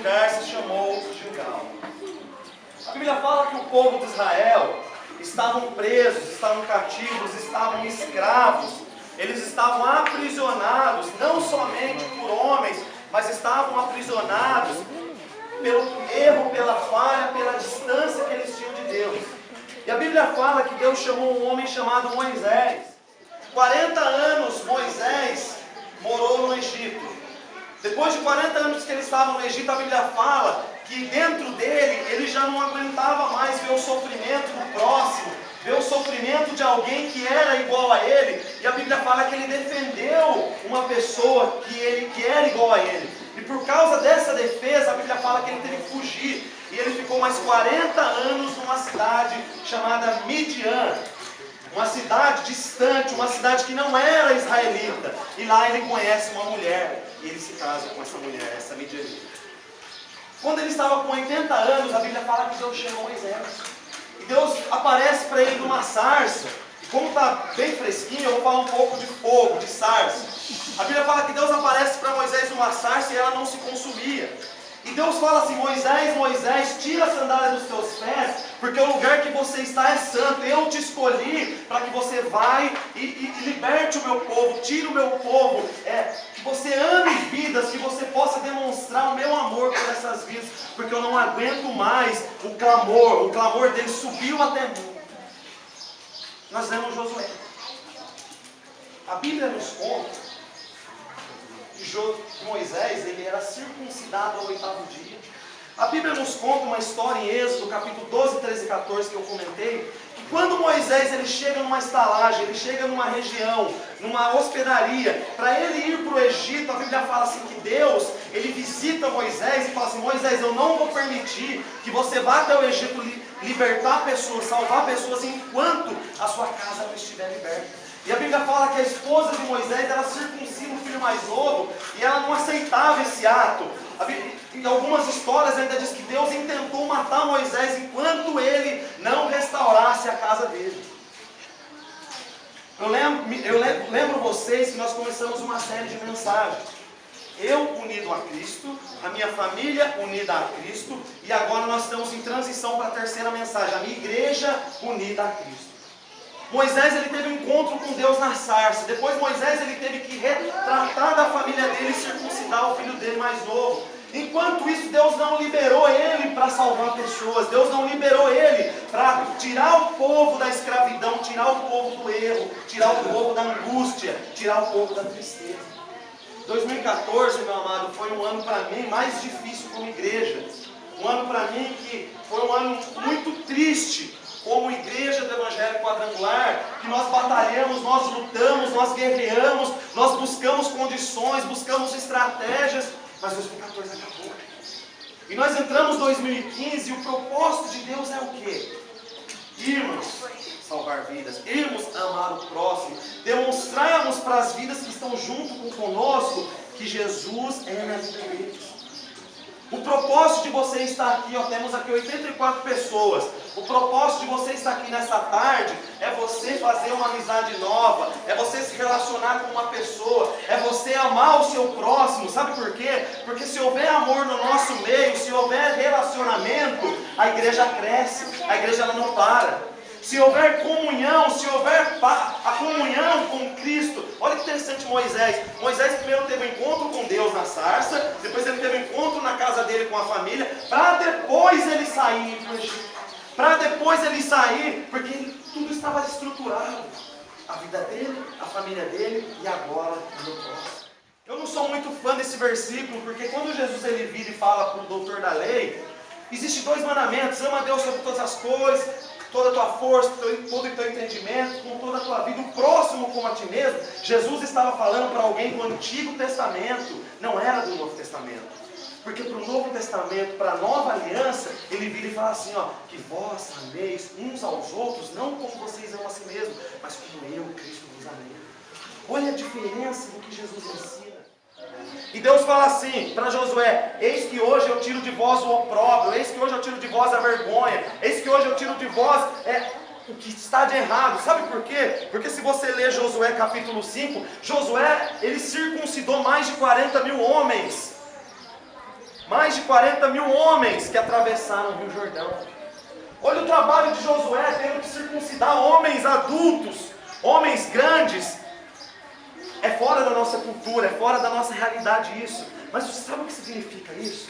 lugar se chamou Gilgal. A Bíblia fala que o povo de Israel estavam presos, estavam cativos, estavam escravos. Eles estavam aprisionados, não somente por homens, mas estavam aprisionados pelo erro, pela falha, pela distância que eles tinham de Deus. E a Bíblia fala que Deus chamou um homem chamado Moisés. 40 anos Moisés morou no Egito. Depois de 40 anos que ele estava no Egito, a Bíblia fala que dentro dele, ele já não aguentava mais ver o sofrimento do próximo, ver o sofrimento de alguém que era igual a ele. E a Bíblia fala que ele defendeu uma pessoa que era igual a ele. E por causa dessa defesa, a Bíblia fala que ele teve que fugir. E ele ficou mais 40 anos numa cidade chamada Midian. Uma cidade distante, uma cidade que não era israelita. E lá ele conhece uma mulher. E ele se casa com essa mulher, essa midianita. Quando ele estava com 80 anos, a Bíblia fala que Deus chama Moisés. E Deus aparece para ele numa sarça. E como está bem fresquinho, eu vou falar um pouco de fogo, de sarça. A Bíblia fala que Deus aparece para Moisés numa sarça e ela não se consumia. E Deus fala assim: Moisés, Moisés, tira a sandália dos teus pés, porque o lugar que você está é santo. Eu te escolhi para que você vá e liberte o meu povo, tire o meu povo, que você ame vidas, que você possa demonstrar o meu amor por essas vidas, porque eu não aguento mais o clamor dele subiu até mim. Nós lemos Josué. A Bíblia nos conta que Moisés ele era circuncidado ao 8º dia. A Bíblia nos conta uma história em Êxodo, capítulo 12, 13 e 14, que eu comentei, que quando Moisés ele chega numa estalagem, ele chega numa região, numa hospedaria, para ele ir para o Egito, a Bíblia fala assim que Deus, ele visita Moisés e fala assim: Moisés, eu não vou permitir que você vá até o Egito libertar pessoas, salvar pessoas, enquanto a sua casa não estiver liberta. E a Bíblia fala que a esposa de Moisés, ela circuncida o filho mais novo, e ela não aceitava esse ato. Em algumas histórias ainda diz que Deus intentou matar Moisés enquanto ele não restaurasse a casa dele. Eu lembro vocês que nós começamos uma série de mensagens. Eu unido a Cristo, a minha família unida a Cristo, e agora nós estamos em transição para a terceira mensagem, a minha igreja unida a Cristo. Moisés ele teve um encontro com Deus na sarça. Depois Moisés ele teve que retratar da família dele e circuncidar o filho dele mais novo. Enquanto isso, Deus não liberou ele para salvar pessoas. Deus não liberou ele para tirar o povo da escravidão, tirar o povo do erro, tirar o povo da angústia, tirar o povo da tristeza. 2014, meu amado, foi um ano para mim mais difícil como igreja. Um ano para mim que foi um ano muito triste. Como igreja do Evangelho Quadrangular, que nós batalhamos, nós lutamos, nós guerreamos, nós buscamos condições, buscamos estratégias, mas 2014 acabou. E nós entramos em 2015 e o propósito de Deus é o quê? Irmos salvar vidas, irmos amar o próximo, demonstrarmos para as vidas que estão junto conosco que Jesus é na vida deles. O propósito de você estar aqui, temos aqui 84 pessoas. O propósito de você estar aqui nessa tarde é você fazer uma amizade nova, é você se relacionar com uma pessoa, é você amar o seu próximo. Sabe por quê? Porque se houver amor no nosso meio, se houver relacionamento, a igreja cresce, a igreja ela não para. Se houver comunhão, se houver a comunhão com Cristo. Olha que interessante Moisés. Moisés primeiro teve um encontro com Deus na sarça, depois ele teve um encontro na casa dele com a família, para depois ele sair para o Egito. Para depois ele sair, porque tudo estava estruturado. A vida dele, a família dele e agora o meu próximo. Eu não sou muito fã desse versículo, porque quando Jesus ele vira e fala para o doutor da lei, existem 2 mandamentos: ama a Deus sobre todas as coisas, toda a tua força, todo o teu entendimento, com toda a tua vida, o próximo como a ti mesmo. Jesus estava falando para alguém do Antigo Testamento, não era do Novo Testamento. Porque para o Novo Testamento, para a Nova Aliança, ele vira e fala assim, que vós ameis uns aos outros, não como vocês amam a si mesmos, mas como eu, Cristo, vos amei. Olha a diferença do que Jesus ensina. E Deus fala assim para Josué: eis que hoje eu tiro de vós o opróbrio, eis que hoje eu tiro de vós a vergonha, eis que hoje eu tiro de vós o que está de errado. Sabe por quê? Porque se você ler Josué capítulo 5, Josué ele circuncidou mais de 40 mil homens. Mais de 40 mil homens que atravessaram o Rio Jordão. Olha o trabalho de Josué tendo que circuncidar homens adultos, homens grandes. É fora da nossa cultura, é fora da nossa realidade isso. Mas você sabe o que significa isso?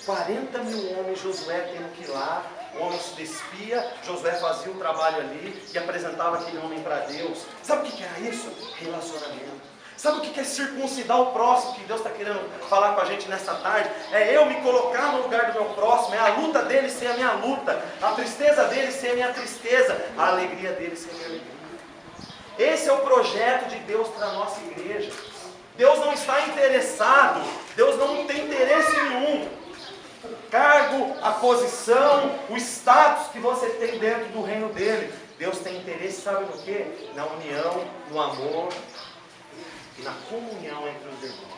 40 mil homens, Josué tendo que ir lá. O homem se despia, Josué fazia o trabalho ali e apresentava aquele homem para Deus. Sabe o que era isso? Relacionamento. Sabe o que é circuncidar o próximo, que Deus está querendo falar com a gente nessa tarde? É eu me colocar no lugar do meu próximo, é a luta dele ser a minha luta, a tristeza dele ser a minha tristeza, a alegria dele ser a minha alegria. Esse é o projeto de Deus para a nossa igreja. Deus não está interessado, Deus não tem interesse nenhum. O cargo, a posição, o status que você tem dentro do reino dele. Deus tem interesse, sabe no quê? Na união, no amor e na comunhão entre os irmãos.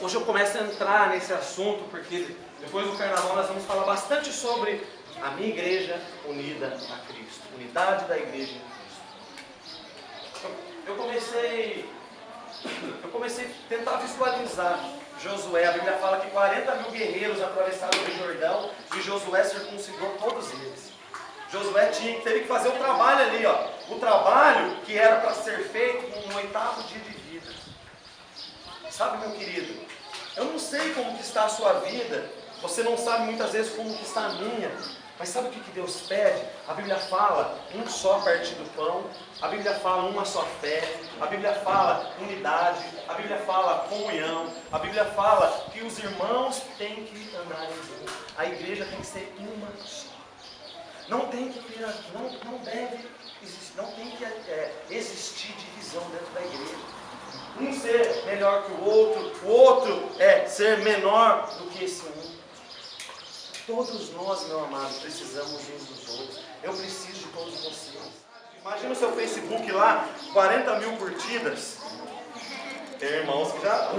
Hoje eu começo a entrar nesse assunto, porque depois do carnaval nós vamos falar bastante sobre a minha igreja unida a Cristo. Unidade da igreja em Cristo. Eu comecei a tentar visualizar Josué. A Bíblia fala que 40 mil guerreiros atravessaram o Jordão e Josué circuncidou todos eles. Josué teve que fazer o trabalho ali, ó. O trabalho que era para ser feito no 8º dia de vida. Sabe, meu querido, eu não sei como que está a sua vida, você não sabe muitas vezes como que está a minha, mas sabe o que Deus pede? A Bíblia fala um só partir do pão, a Bíblia fala uma só fé, a Bíblia fala unidade, a Bíblia fala comunhão, a Bíblia fala que os irmãos têm que andar juntos, a igreja tem que ser uma só. Não tem que ter, não deve existir, não tem que existir divisão dentro da igreja. Um ser melhor que o outro ser menor do que esse um. Todos nós, meu amado, precisamos uns dos outros. Eu preciso de todos vocês. Imagina o seu Facebook lá, 40 mil curtidas. Tem irmãos que já...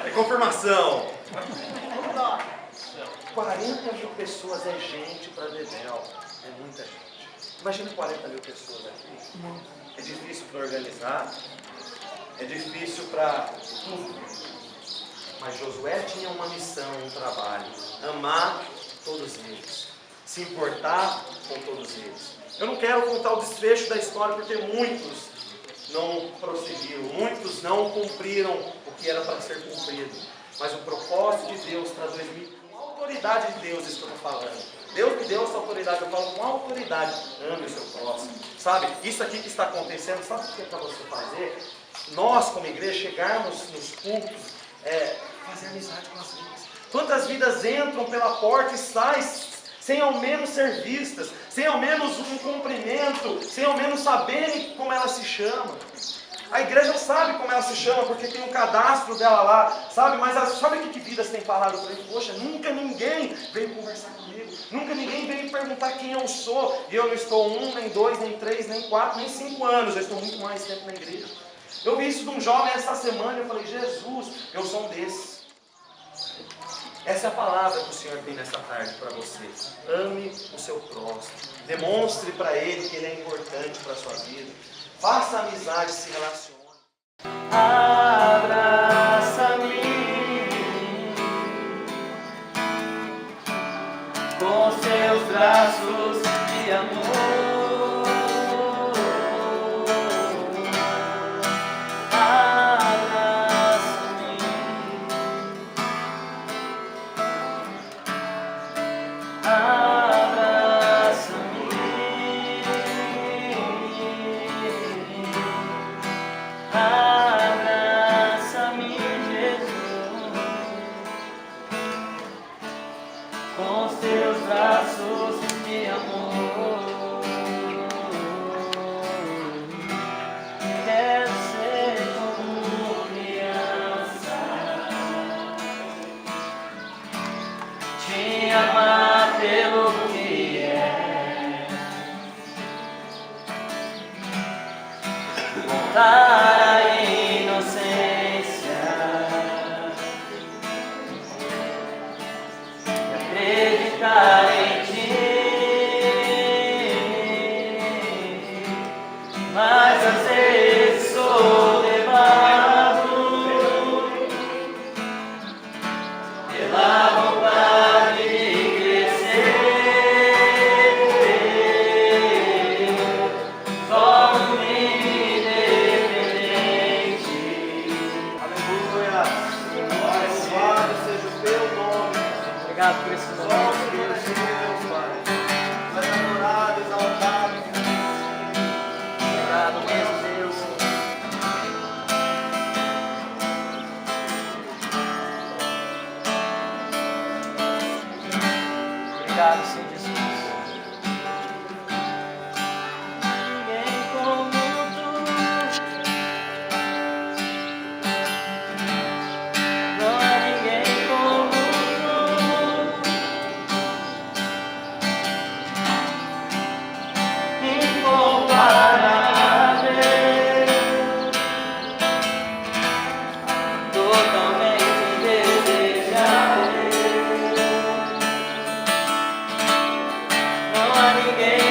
É confirmação. 40 mil pessoas é gente para Dedéu. É muita gente. Imagina 40 mil pessoas aqui. É difícil para organizar. É difícil para tudo. Mas Josué tinha uma missão, um trabalho. Amar todos eles. Se importar com todos eles. Eu não quero contar o desfecho da história porque muitos não prosseguiram. Muitos não cumpriram o que era para ser cumprido. Mas o propósito de Deus para 2000, com a autoridade de Deus, isso que eu estou falando. Deus me deu essa autoridade, eu falo com autoridade. Ame o seu próximo. Sabe, isso aqui que está acontecendo, sabe o que é para você fazer? Nós, como igreja, chegarmos nos cultos, fazer amizade com as vidas. Quantas vidas entram pela porta e saem sem ao menos ser vistas, sem ao menos um cumprimento, sem ao menos saberem como ela se chama. A igreja sabe como ela se chama, porque tem um cadastro dela lá, sabe? Mas sabe o que vidas têm falado por aí? Poxa, nunca ninguém veio conversar comigo, nunca ninguém veio perguntar quem eu sou. E eu não estou 1, nem 2, nem 3, nem 4, nem 5 anos, eu estou muito mais tempo na igreja. Eu vi isso de um jovem essa semana e eu falei, Jesus, eu sou um desses. Essa é a palavra que o Senhor tem nessa tarde para você. Ame o seu próximo. Demonstre para Ele que Ele é importante para a sua vida. Faça amizade, se relacione. Abraça-me com seus braços de amor. Abraça-me ninguém.